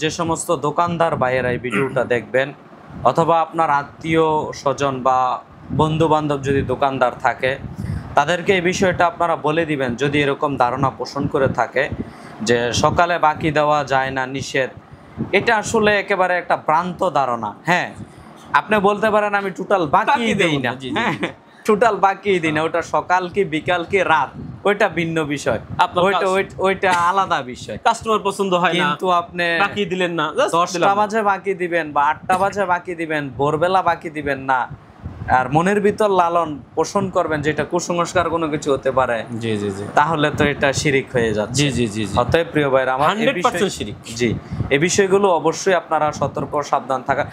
যে সমস্ত দোকানদার ভাইয়েরা এই ভিডিওটা দেখবেন, অথবা আপনার আত্মীয় স্বজন বা বন্ধু বান্ধব যদি দোকানদার থাকে, তাদেরকে এই বিষয়টা আপনারা বলে দিবেন যদি এরকম ধারণা পোষণ করে থাকে যে সকালে বাকি দেওয়া যায় না, নিষেধ। এটা আসলে একেবারে একটা ভ্রান্ত ধারণা। হ্যাঁ, আপনি বলতে পারেন আমি টোটাল বাকি দেই না, হ্যাঁ টোটাল বাকি দিই না, ওটা সকাল কি বিকাল কি রাত ওইটা ভিন্ন বিষয়, ওইটা আলাদা বিষয়। কাস্টমার পছন্দ হয় না, কিন্তু আপনি বাকি দিলেন না, 10টা বাজে বাকি দিবেন বা 8টা বাজে বাকি দিবেন, ভোরবেলা বাকি দিবেন না, আর মনের ভিতর লালন পোষণ করবেন যেটা কুসংস্কার কোনো কিছু হতে পারে, জি জি জি, তাহলে তো এটা শিরিক হয়ে যাচ্ছে। জি জি জি, অতএব প্রিয় ভাইরা আমার 100% শিরিক। জি, এই বিষয়গুলো অবশ্যই আপনারা সতর্ক সাবধান থাকা।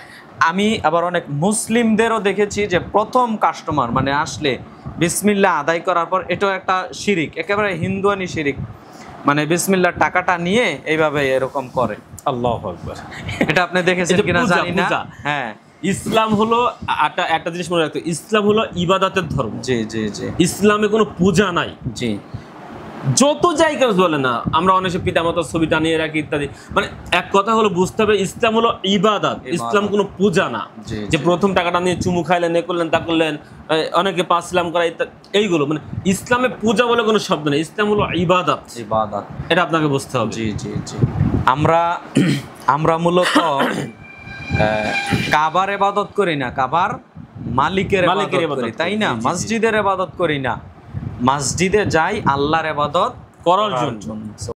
আমি আবার অনেক মুসলিমদেরও দেখেছি যে প্রথম কাস্টমার মানে আসলে বিসমিল্লাহ আদায় করার পর, এটাও একটা শিরিক, একেবারে হিন্দুয়ানি শিরিক, মানে বিসমিল্লাহর টাকাটা নিয়ে এইভাবে এরকম করে। আল্লাহু আকবার। এটা আপনি দেখেছেন কিনা জানি না। হ্যাঁ, ইসলাম হলো একটা জিনিস মনে রাখতে, ইসলাম হলো ইবাদতের ধর্ম। জি জি জি, ইসলামে কোনো পূজা নাই। জি, যত জায়গায় বলে না, আমরা অনেক পিতামাতার ছবি টানিয়ে রাখি ইত্যাদি, মানে এক কথা হলো বুঝতে হবে ইসলাম হলো ইবাদত, ইসলাম কোনো পূজা না। যে প্রথম টাকাটা নিয়ে চুমু খাইলেন, এ করলেন তা করলেন, অনেকে পাঁচ ইসলাম করা ইত্যাদি, এইগুলো মানে ইসলামে পূজা বলে কোনো শব্দ নেই, ইসলাম হলো ইবাদত, ইবাদত, এটা আপনাকে বুঝতে হবে। জি জি জি, আমরা মূলত কাবার ইবাদত করি না, কাবার মালিকের ইবাদত করি, তাই না? মসজিদের ইবাদত করি না, মসজিদে যাই আল্লাহর ইবাদত করার জন্য।